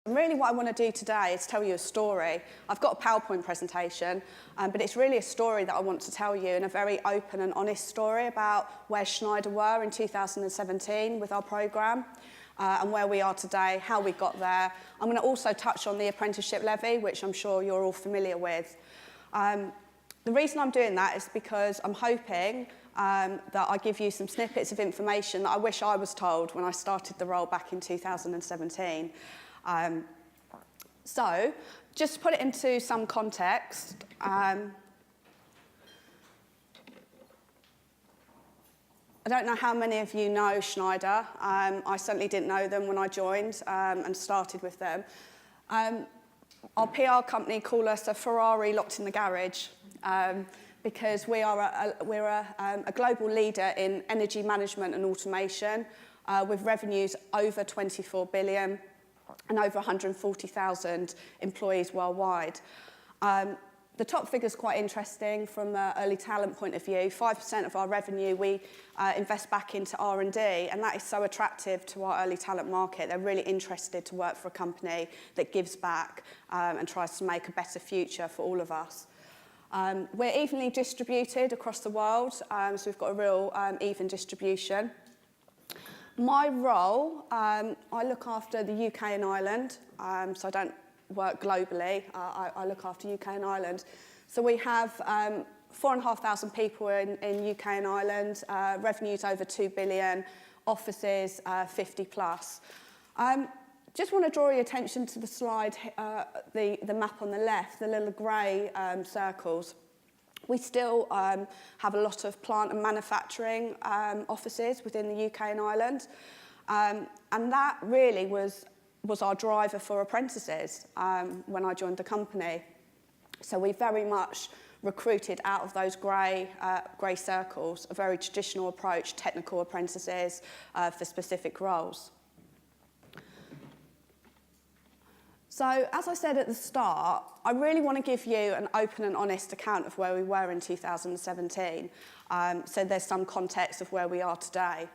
And really what I want to do today is tell you a story. I've got a PowerPoint presentation, but it's really a story that I want to tell you, and a very open and honest story about where Schneider were in 2017 with our programme, and where we are today, how we got there. I'm going to also touch on the Apprenticeship Levy, which I'm sure you're all familiar with. The reason I'm doing that is because I'm hoping that I give you some snippets of information that I wish I was told when I started the role back in 2017. So, just to put it into some context, I don't know how many of you know Schneider. I certainly didn't know them when I joined and started with them. Our PR company call us a Ferrari locked in the garage because we're a global leader in energy management and automation with revenues over 24 billion and over 140,000 employees worldwide. The top figure is quite interesting from the early talent point of view. 5% of our revenue we invest back into R&D, and that is so attractive to our early talent market. They're really interested to work for a company that gives back and tries to make a better future for all of us. We're evenly distributed across the world, so we've got a real even distribution. My role, I look after the UK and Ireland, so I don't work globally. I look after UK and Ireland. So we have 4,500 people in UK and Ireland, revenues over 2 billion, offices 50 plus. Just want to draw your attention to the slide, the map on the left, the little grey circles. We still have a lot of plant and manufacturing offices within the UK and Ireland, and that really was our driver for apprentices when I joined the company. So we very much recruited out of those grey circles, a very traditional approach, technical apprentices for specific roles. So, as I said at the start, I really want to give you an open and honest account of where we were in 2017, so there's some context of where we are today.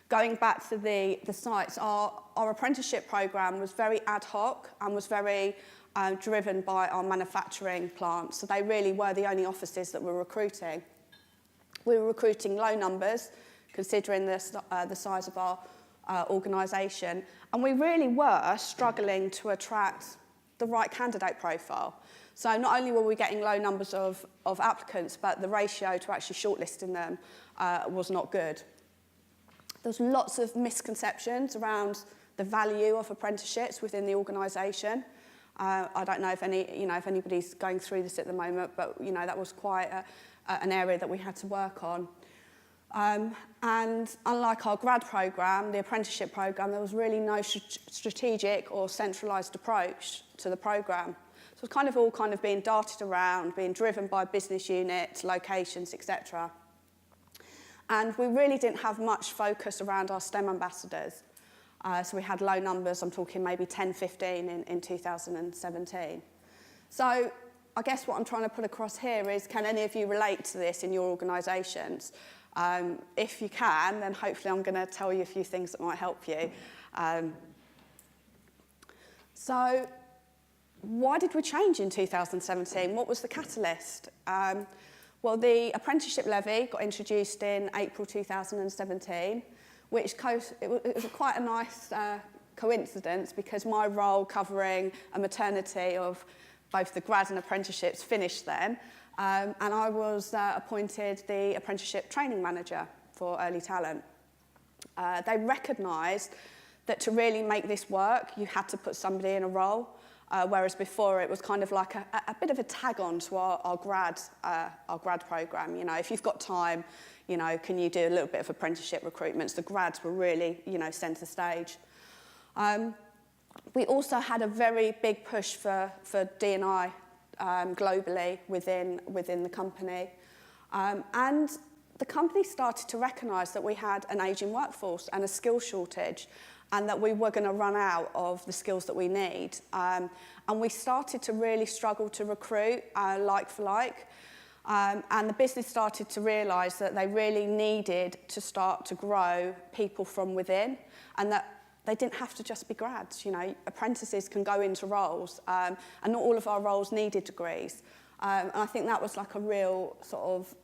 Going back to the sites, our apprenticeship programme was very ad hoc and was very driven by our manufacturing plants, so they really were the only offices that were recruiting. We were recruiting low numbers, considering the size of our organisation, and we really were struggling to attract the right candidate profile. So not only were we getting low numbers of applicants, but the ratio to actually shortlisting them was not good. There's lots of misconceptions around the value of apprenticeships within the organisation. I don't know if anybody's going through this at the moment, but that was quite an area that we had to work on. And unlike our grad programme, the apprenticeship programme, there was really no strategic or centralised approach to the programme. So it was all being darted around, being driven by business units, locations, etc. And we really didn't have much focus around our STEM ambassadors. So we had low numbers, I'm talking maybe 10, 15 in 2017. So I guess what I'm trying to put across here is, can any of you relate to this in your organisations? If you can, then hopefully I'm going to tell you a few things that might help you. So why did we change in 2017? What was the catalyst? Well, the Apprenticeship Levy got introduced in April 2017, which it was quite a nice coincidence, because my role covering a maternity of both the grad and apprenticeships finished then. And I was appointed the Apprenticeship Training Manager for Early Talent. They recognised that to really make this work, you had to put somebody in a role, whereas before it was like a bit of a tag-on to our grad programme. If you've got time, can you do a little bit of apprenticeship recruitments? The grads were really, centre stage. We also had a very big push for D&I globally within the company. And the company started to recognise that we had an ageing workforce and a skill shortage, and that we were going to run out of the skills that we need. And we started to really struggle to recruit like for like. And the business started to realise that they really needed to start to grow people from within, and that they didn't have to just be grads. You know, apprentices can go into roles, and not all of our roles needed degrees. And I think that was like a real sort of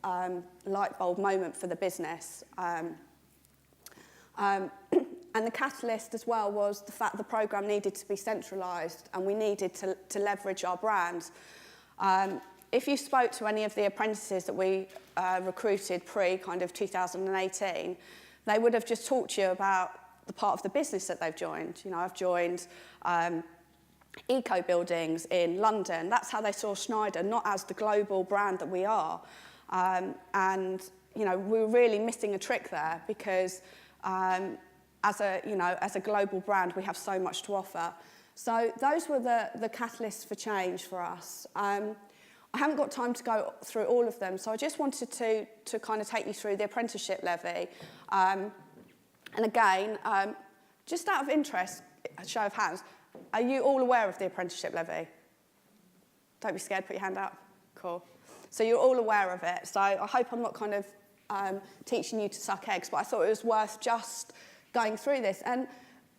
light bulb moment for the business. And the catalyst as well was the fact the programme needed to be centralised, and we needed to leverage our brand. If you spoke to any of the apprentices that we recruited kind of 2018, they would have just talked to you about the part of the business that they've joined. You know, I've joined eco buildings in London. That's how they saw Schneider, not as the global brand that we are. And you know, we're really missing a trick there, because as a global brand, we have so much to offer. So those were the catalysts for change for us. I haven't got time to go through all of them, so I just wanted to kind of take you through the Apprenticeship Levy. And again, just out of interest, a show of hands, are you all aware of the Apprenticeship Levy? Don't be scared, put your hand up. Cool. So you're all aware of it. So I hope I'm not kind of teaching you to suck eggs, but I thought it was worth just going through this. And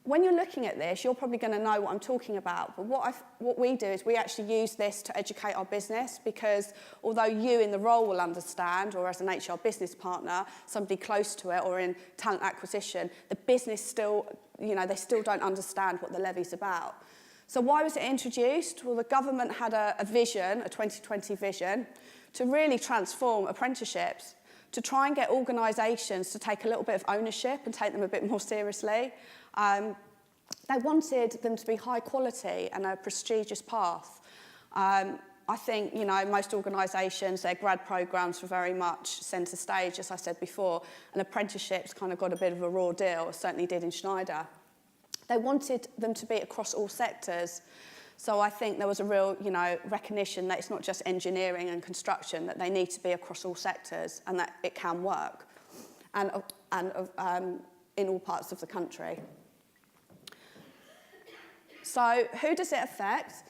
when you're looking at this, you're probably going to know what I'm talking about. But what we do is we actually use this to educate our business, because although you in the role will understand, or as an HR business partner, somebody close to it, or in talent acquisition, the business still, you know, they still don't understand what the levy's about. So why was it introduced? Well, the government had a vision, a 2020 vision, to really transform apprenticeships, to try and get organisations to take a little bit of ownership and take them a bit more seriously. They wanted them to be high quality and a prestigious path. I think, you know, most organisations, their grad programmes were very much centre stage, as I said before, and apprenticeships kind of got a bit of a raw deal, certainly did in Schneider. They wanted them to be across all sectors. So I think there was a real, you know, recognition that it's not just engineering and construction, that they need to be across all sectors and that it can work, and in all parts of the country. So who does it affect?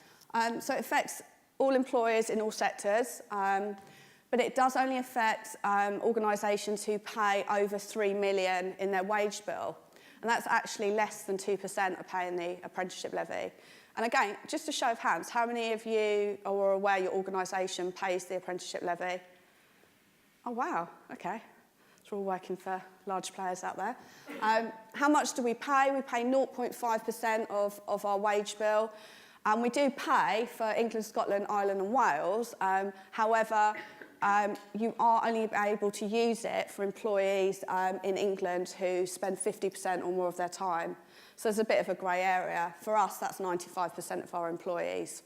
So it affects all employers in all sectors, but it does only affect organisations who pay over 3 million in their wage bill. And that's actually less than 2% are paying the Apprenticeship Levy. And again, just a show of hands, how many of you are aware your organisation pays the Apprenticeship Levy? Oh, wow, okay. So we're all working for large players out there. How much do we pay? We pay 0.5% of our wage bill. And we do pay for England, Scotland, Ireland and Wales. However, you are only able to use it for employees in England who spend 50% or more of their time. So there's a bit of a grey area. For us, that's 95% of our employees.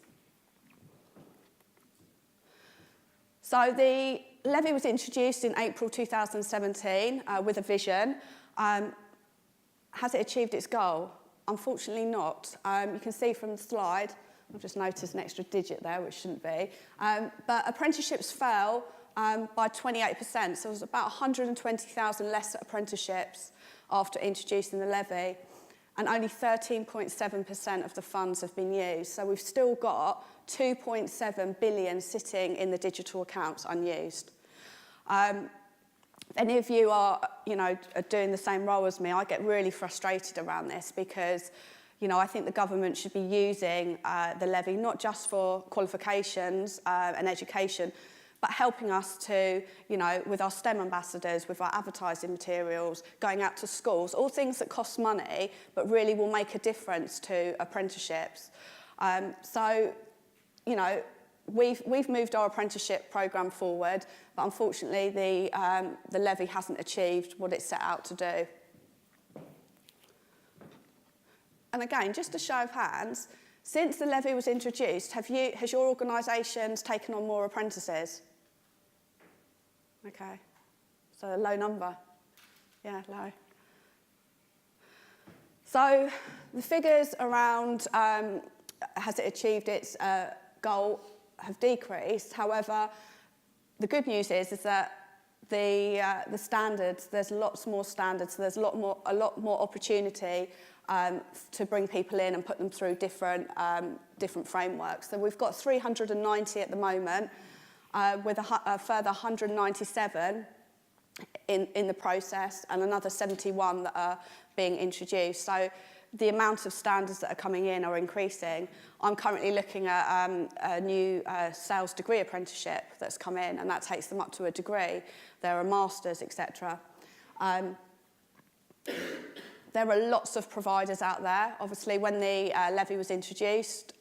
So the levy was introduced in April 2017 with a vision. Has it achieved its goal? Unfortunately not. You can see from the slide, I've just noticed an extra digit there, which shouldn't be. But apprenticeships fell by 28%. So it was about 120,000 less apprenticeships after introducing the levy. And only 13.7% of the funds have been used. So we've still got 2.7 billion sitting in the digital accounts unused. Any of you are doing the same role as me, I get really frustrated around this, because I think the government should be using the levy not just for qualifications and education, but helping us to, with our STEM ambassadors, with our advertising materials, going out to schools, all things that cost money, but really will make a difference to apprenticeships. We've moved our apprenticeship programme forward, but unfortunately the levy hasn't achieved what it set out to do. And again, just a show of hands, since the levy was introduced, has your organisations taken on more apprentices? Okay, so a low number. Yeah, low. So the figures around has it achieved its goal have decreased. However, the good news is that the standards, there's lots more standards, so there's a lot more opportunity to bring people in and put them through different frameworks. So we've got 390 at the moment, with a further 197 in the process, and another 71 that are being introduced. So the amount of standards that are coming in are increasing. I'm currently looking at a new sales degree apprenticeship that's come in, and that takes them up to a degree. There are masters, etc. There are lots of providers out there. Obviously, when the levy was introduced,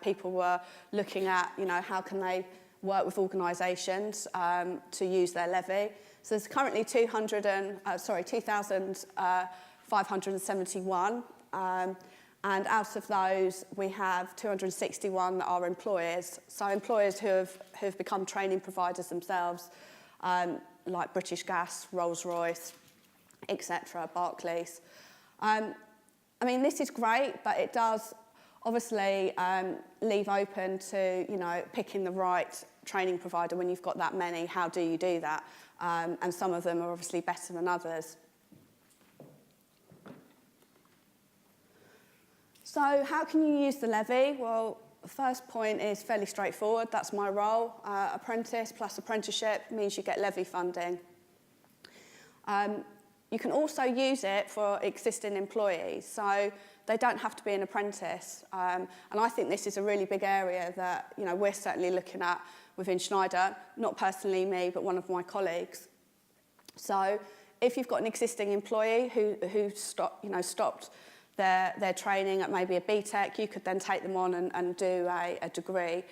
people were looking at, how can they work with organisations to use their levy. So there's currently 2,571, and out of those, we have 261 that are employers. So employers who have become training providers themselves, like British Gas, Rolls-Royce, etc., Barclays. This is great, but it does obviously leave open to, picking the right training provider when you've got that many. How do you do that? And some of them are obviously better than others. So how can you use the levy? Well, the first point is fairly straightforward. That's my role. Apprentice plus apprenticeship means you get levy funding. You can also use it for existing employees, so they don't have to be an apprentice. And I think this is a really big area that we're certainly looking at within Schneider, not personally me, but one of my colleagues. So if you've got an existing employee who stopped their training at maybe a BTEC, you could then take them on and do a degree.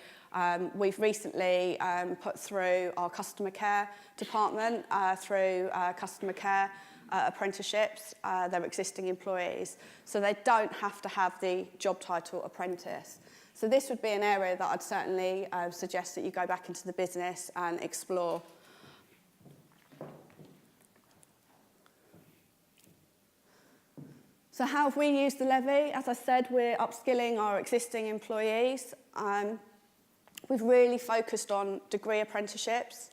We've recently put through our customer care department through customer care apprenticeships, their existing employees, so they don't have to have the job title apprentice. So this would be an area that I'd certainly suggest that you go back into the business and explore. So how have we used the levy? As I said, we're upskilling our existing employees. We've really focused on degree apprenticeships.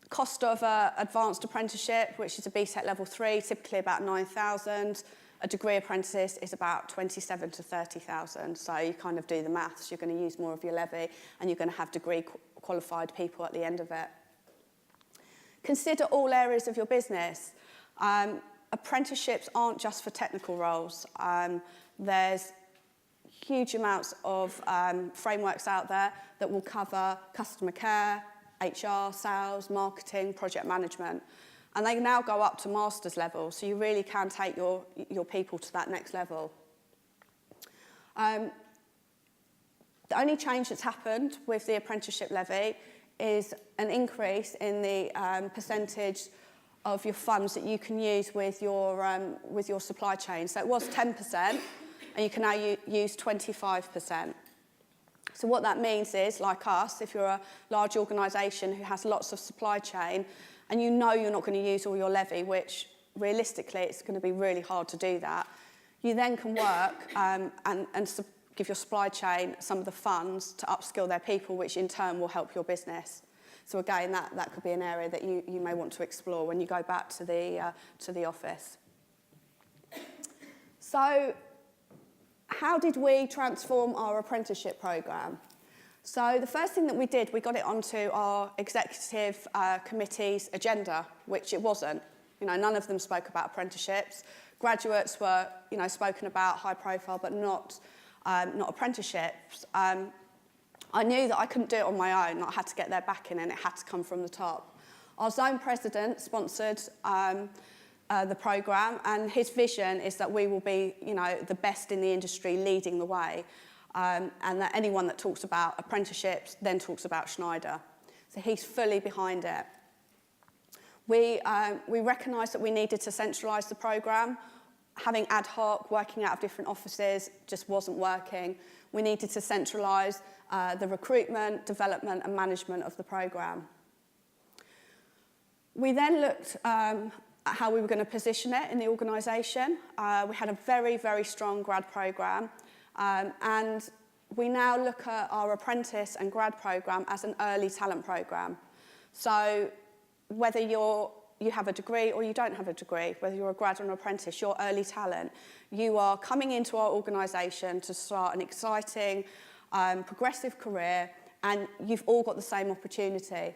Cost of an advanced apprenticeship, which is a BTEC level 3, typically about 9,000. A degree apprentice is about 27 to 30,000. So you kind of do the maths. You're going to use more of your levy, and you're going to have degree qualified people at the end of it. Consider all areas of your business. Apprenticeships aren't just for technical roles. There's huge amounts of frameworks out there that will cover customer care, HR, sales, marketing, project management. And they now go up to master's level, so you really can take your people to that next level. The only change that's happened with the apprenticeship levy is an increase in the percentage of your funds that you can use with your supply chain. So it was 10%, and you can now use 25%. So what that means is, like us, if you're a large organisation who has lots of supply chain, and you're not going to use all your levy, which realistically it's going to be really hard to do that, you then can work and give your supply chain some of the funds to upskill their people, which in turn will help your business. So again, that could be an area that you may want to explore when you go back to the office. So how did we transform our apprenticeship programme? So the first thing that we did, we got it onto our executive committee's agenda, which it wasn't. None of them spoke about apprenticeships. Graduates were, spoken about, high profile, but not apprenticeships. I knew that I couldn't do it on my own. I had to get their backing, and it had to come from the top. Our zone president sponsored the programme, and his vision is that we will be, the best in the industry, leading the way, and that anyone that talks about apprenticeships then talks about Schneider. So he's fully behind it. We recognised that we needed to centralise the programme. Having ad hoc, working out of different offices just wasn't working. We needed to centralise the recruitment, development and management of the programme. We then looked at how we were going to position it in the organisation. We had a very, very strong grad programme, and we now look at our apprentice and grad programme as an early talent programme. So whether you have a degree or you don't have a degree, whether you're a grad or an apprentice, you're early talent. You are coming into our organisation to start an exciting, progressive career, and you've all got the same opportunity.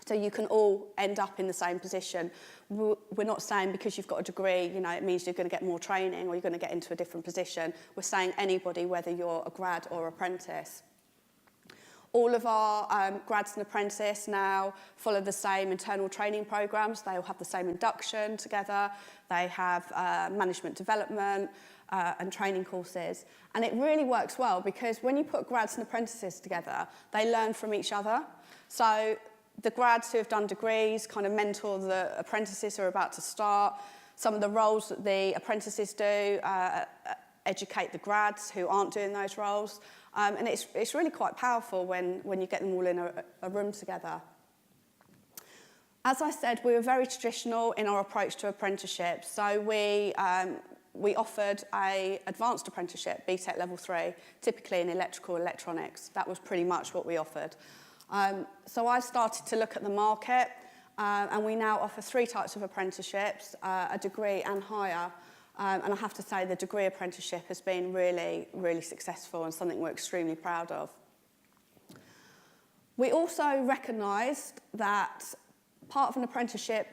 So you can all end up in the same position. We're not saying because you've got a degree, you know, it means you're going to get more training or you're going to get into a different position. We're saying anybody, whether you're a grad or apprentice. All of our grads and apprentices now follow the same internal training programs. They all have the same induction together. They have management development and training courses. And it really works well because when you put grads and apprentices together, they learn from each other. So the grads who have done degrees kind of mentor the apprentices who are about to start. Some of the roles that the apprentices do educate the grads who aren't doing those roles. And it's really quite powerful when you get them all in a room together. As I said, we were very traditional in our approach to apprenticeships. So we offered an advanced apprenticeship, BTEC level 3, typically in electrical electronics. That was pretty much what we offered. So I started to look at the market, and we now offer 3 types of apprenticeships, a degree and higher. And I have to say the degree apprenticeship has been really, really successful and something we're extremely proud of. We also recognised that part of an apprenticeship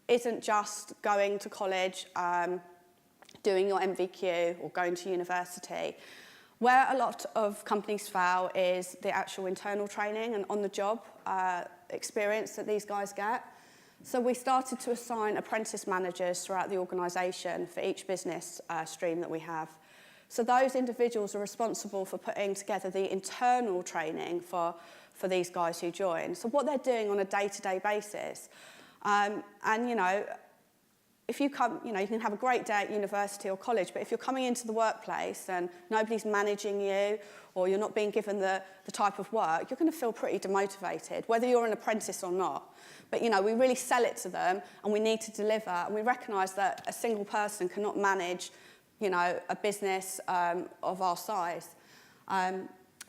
isn't just going to college, doing your MVQ or going to university. Where a lot of companies fail is the actual internal training and on-the-job experience that these guys get. So we started to assign apprentice managers throughout the organisation for each business stream that we have. So those individuals are responsible for putting together the internal training for these guys who join. So what they're doing on a day-to-day basis. And, you know, if you come, you know, you can have a great day at university or college, but if you're coming into the workplace and nobody's managing you or you're not being given the type of work, you're going to feel pretty demotivated, whether you're an apprentice or not. But, you know, we really sell it to them and we need to deliver. And we recognise that a single person cannot manage, you know, a business of our size.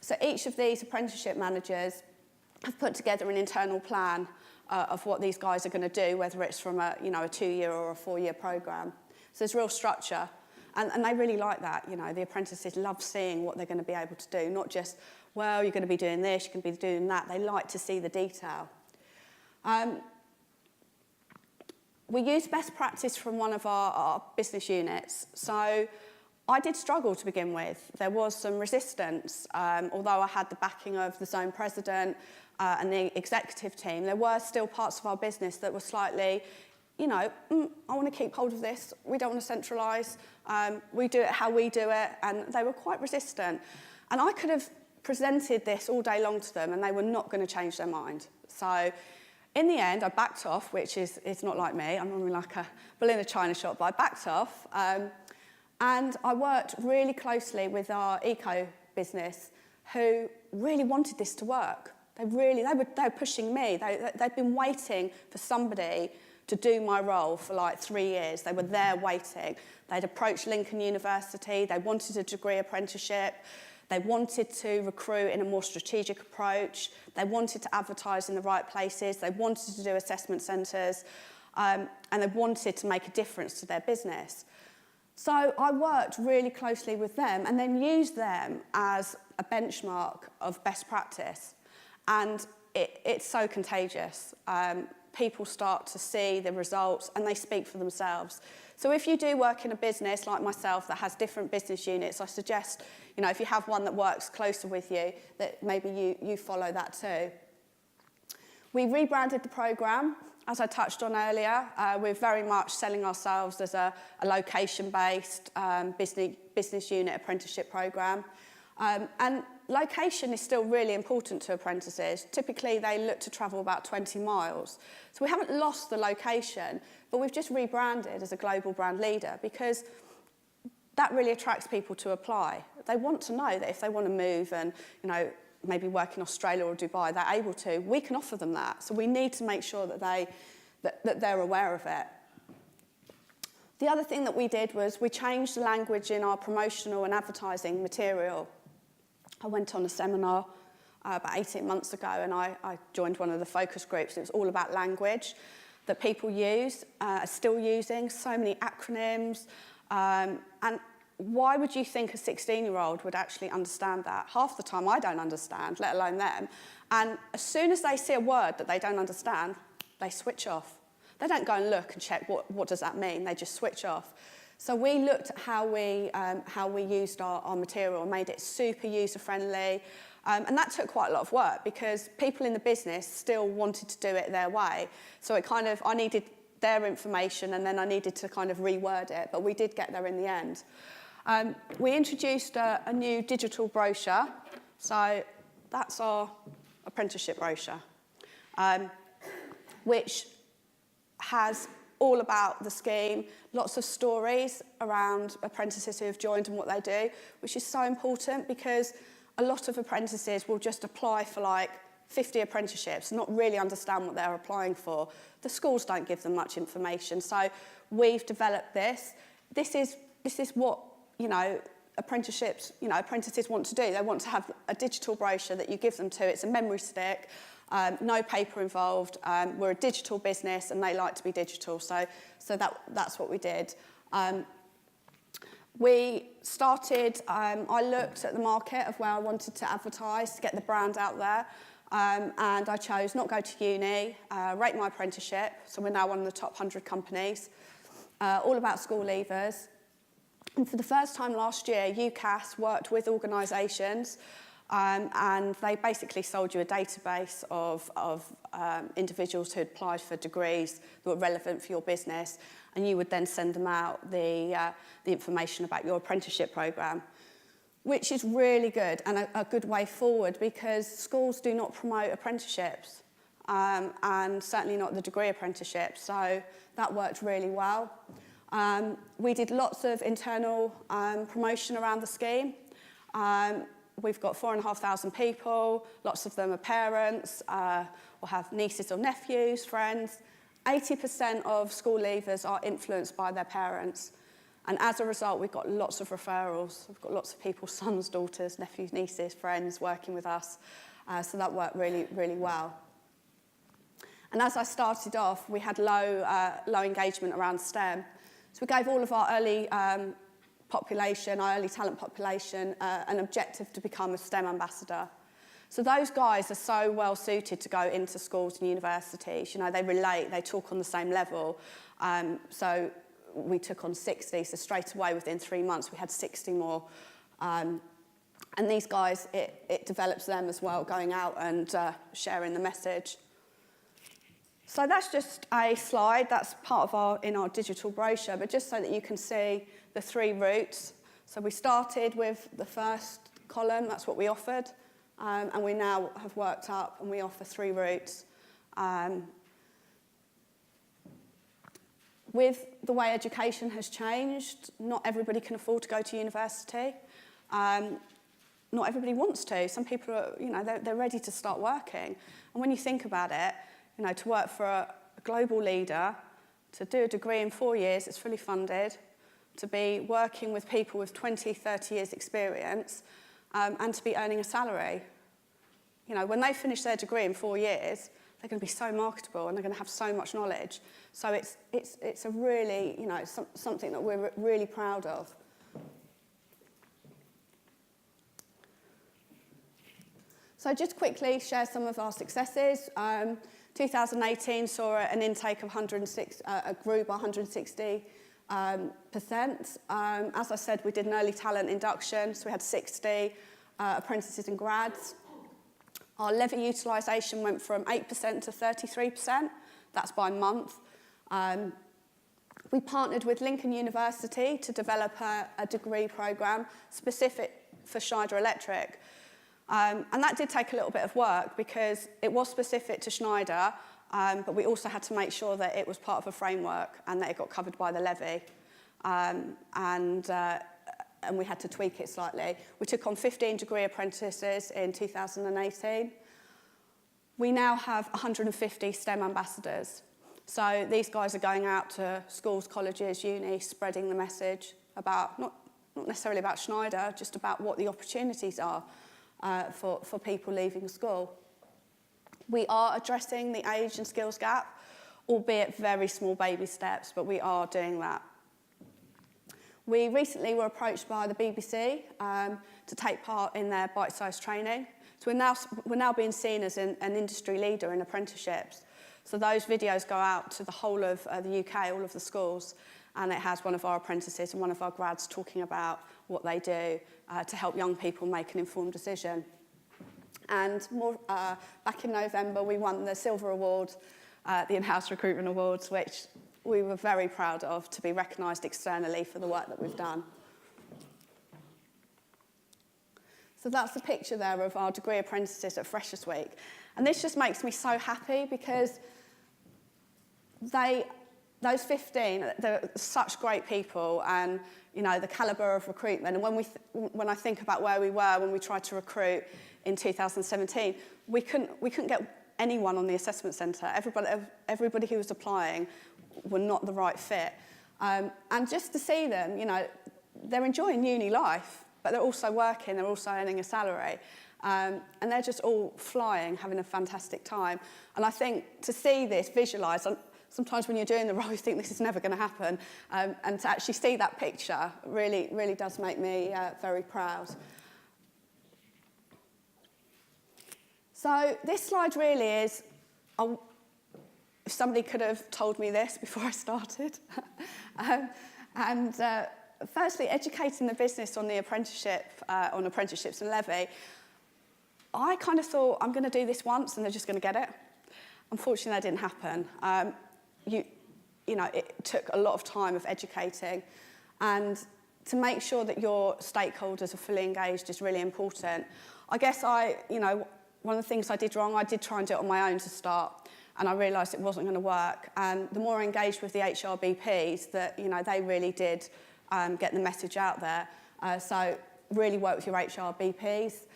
So each of these apprenticeship managers have put together an internal plan of what these guys are going to do, whether it's from a 2-year or a 4-year programme. So there's real structure. And they really like that, you know. The apprentices love seeing what they're going to be able to do, not just, well, you're going to be doing this, you're going to be doing that. They like to see the detail. We use best practice from one of our business units. So I did struggle to begin with. There was some resistance. Although I had the backing of the zone president and the executive team, there were still parts of our business that were slightly, you know, I want to keep hold of this. We don't want to centralise. We do it how we do it. And they were quite resistant. And I could have presented this all day long to them and they were not going to change their mind. So in the end, I backed off, which is not like me. I'm normally like a bull in a china shop, but I backed off. And I worked really closely with our eco business who really wanted this to work. They were pushing me. They'd been waiting for somebody to do my role for like 3 years. They were there waiting. They'd approached Lincoln University. They wanted a degree apprenticeship. They wanted to recruit in a more strategic approach. They wanted to advertise in the right places. They wanted to do assessment centres. And they wanted to make a difference to their business. So I worked really closely with them and then used them as a benchmark of best practice. And it's so contagious. People start to see the results and they speak for themselves. So if you do work in a business like myself that has different business units, I suggest, you know, if you have one that works closer with you, that maybe you follow that too. We rebranded the programme, as I touched on earlier. We're very much selling ourselves as a location-based business unit apprenticeship programme. And location is still really important to apprentices. Typically, they look to travel about 20 miles. So we haven't lost the location, but we've just rebranded as a global brand leader because that really attracts people to apply. They want to know that if they want to move and, you know, maybe work in Australia or Dubai, they're able to. We can offer them that. So we need to make sure that they're aware of it. The other thing that we did was we changed the language in our promotional and advertising material. I went on a seminar about 18 months ago and I joined one of the focus groups. It was all about language that people use, are still using, so many acronyms. And why would you think a 16-year-old would actually understand that? Half the time I don't understand, let alone them. And as soon as they see a word that they don't understand, they switch off. They don't go and look and check what does that mean, they just switch off. So we looked at how we used our material and made it super user-friendly. And that took quite a lot of work because people in the business still wanted to do it their way. So I needed their information and then I needed to kind of reword it, but we did get there in the end. We introduced a new digital brochure. So that's our apprenticeship brochure, which has all about the scheme, lots of stories around apprentices who have joined and what they do, which is so important because a lot of apprentices will just apply for like 50 apprenticeships and not really understand what they're applying for. The schools don't give them much information, so we've developed this. This is what, apprentices want to do. They want to have a digital brochure that you give them to. It's a memory stick. No paper involved. We're a digital business and they like to be digital, so that's what we did. We started, I looked at the market of where I wanted to advertise to get the brand out there, and I chose not go to uni, rate my apprenticeship, so we're now one of the top 100 companies, all about school leavers. And for the first time last year, UCAS worked with organisations and they basically sold you a database of individuals who had applied for degrees that were relevant for your business, and you would then send them out the information about your apprenticeship programme, which is really good and a good way forward because schools do not promote apprenticeships and certainly not the degree apprenticeships, so that worked really well. We did lots of internal promotion around the scheme. We've got 4,500 people, lots of them are parents, or have nieces or nephews, friends. 80% of school leavers are influenced by their parents. And as a result, we've got lots of referrals. We've got lots of people's sons, daughters, nephews, nieces, friends working with us. So that worked really, really well. And as I started off, we had low engagement around STEM. So we gave all of our early population, our early talent population, an objective to become a STEM ambassador. So those guys are so well suited to go into schools and universities. They relate, they talk on the same level. So we took on 60, so straight away within 3 months we had 60 more. And these guys, it develops them as well, going out and sharing the message. So that's just a slide, that's part of in our digital brochure, but just so that you can see the 3 routes. So we started with the first column, that's what we offered, and we now have worked up and we offer 3 routes. With the way education has changed, not everybody can afford to go to university. Not everybody wants to. Some people are, they're ready to start working. And when you think about it, to work for a global leader, to do a degree in 4 years, it's fully funded, to be working with people with 20, 30 years experience, and to be earning a salary. When they finish their degree in 4 years, they're going to be so marketable and they're going to have so much knowledge. So it's a really, something that we're really proud of. So just quickly share some of our successes. 2018 saw an intake of 106, grew by 160%. As I said, we did an early talent induction, so we had 60 apprentices and grads. Our levy utilisation went from 8% to 33%. That's by month. We partnered with Lincoln University to develop a degree programme specific for Schneider Electric. And that did take a little bit of work because it was specific to Schneider, but we also had to make sure that it was part of a framework and that it got covered by the levy. And we had to tweak it slightly. We took on 15 degree apprentices in 2018. We now have 150 STEM ambassadors. So these guys are going out to schools, colleges, uni, spreading the message about, not necessarily about Schneider, just about what the opportunities are for people leaving school. We are addressing the age and skills gap, albeit very small baby steps, but we are doing that. We recently were approached by the BBC to take part in their bite-sized training. So we're now being seen as an industry leader in apprenticeships. So those videos go out to the whole of the UK, all of the schools, and it has one of our apprentices and one of our grads talking about what they do to help young people make an informed decision. And back in November, we won the Silver Award, the In-House Recruitment Awards, which we were very proud of, to be recognised externally for the work that we've done. So that's the picture there of our degree apprentices at Freshers Week. And this just makes me so happy because those 15, they're such great people, and you know, the calibre of recruitment. And when I think about where we were when we tried to recruit in 2017, we couldn't get anyone on the assessment centre. Everybody who was applying were not the right fit. And just to see them, you know, they're enjoying uni life, but they're also working, they're also earning a salary. And they're just all flying, having a fantastic time. And I think to see this visualised, sometimes when you're doing the role, you think this is never going to happen. And to actually see that picture really, really does make me very proud. So this slide really is, if somebody could have told me this before I started. Firstly, educating the business on the apprenticeship, on apprenticeships and levy. I kind of thought, I'm going to do this once and they're just going to get it. Unfortunately, that didn't happen. You know, it took a lot of time of educating, and to make sure that your stakeholders are fully engaged is really important. I guess you know, one of the things I did wrong, I did try and do it on my own to start, and I realised it wasn't going to work. And the more I engaged with the HRBPs, that, you know, they really did get the message out there. So really work with your HRBPs.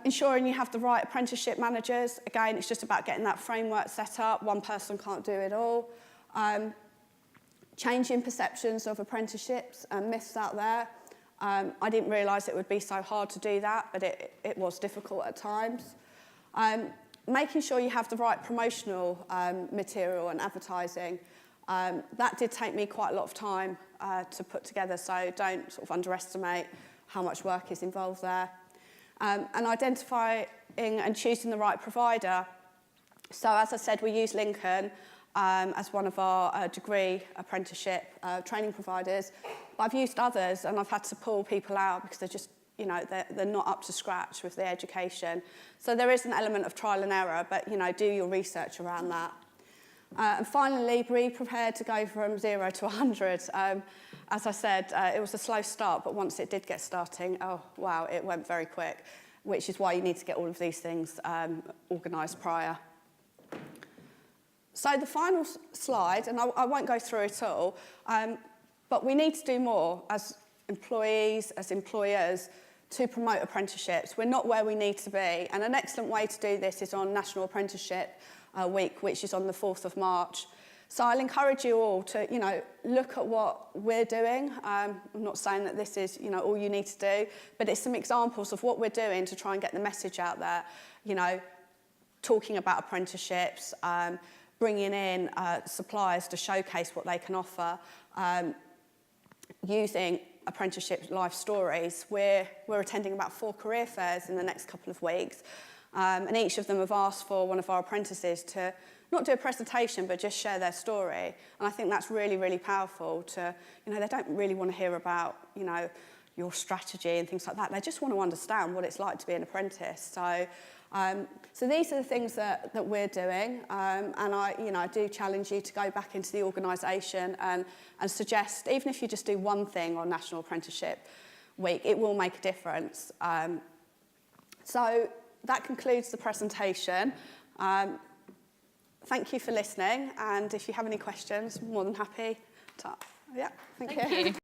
Ensuring you have the right apprenticeship managers. Again, it's just about getting that framework set up. One person can't do it all. Changing perceptions of apprenticeships and myths out there. I didn't realise it would be so hard to do that, but it was difficult at times. Making sure you have the right promotional material and advertising. That did take me quite a lot of time to put together, so don't sort of underestimate how much work is involved there. And identifying and choosing the right provider. So as I said, we use Lincoln as one of our degree apprenticeship training providers. But I've used others and I've had to pull people out because they're just, you know, they're not up to scratch with the education. So there is an element of trial and error, but, you know, do your research around that. And finally, be prepared to go from 0 to 100. As I said, it was a slow start, but once it did get starting, oh, wow, it went very quick, which is why you need to get all of these things organised prior. So the final slide, and I won't go through it all, but we need to do more as employees, as employers, to promote apprenticeships. We're not where we need to be, and an excellent way to do this is on National Apprenticeship Week, which is on the 4th of March. So I'll encourage you all to, you know, look at what we're doing. I'm not saying that this is, you know, all you need to do, but it's some examples of what we're doing to try and get the message out there. You know, talking about apprenticeships, bringing in suppliers to showcase what they can offer, using apprenticeship life stories. We're attending about 4 career fairs in the next couple of weeks, and each of them have asked for one of our apprentices to not do a presentation, but just share their story. And I think that's really, really powerful to, you know, they don't really want to hear about, you know, your strategy and things like that. They just want to understand what it's like to be an apprentice. So, so these are the things that we're doing. And I do challenge you to go back into the organisation and suggest, even if you just do one thing on National Apprenticeship Week, it will make a difference. So that concludes the presentation. Thank you for listening, and if you have any questions, I'm more than happy to. Yeah, thank you.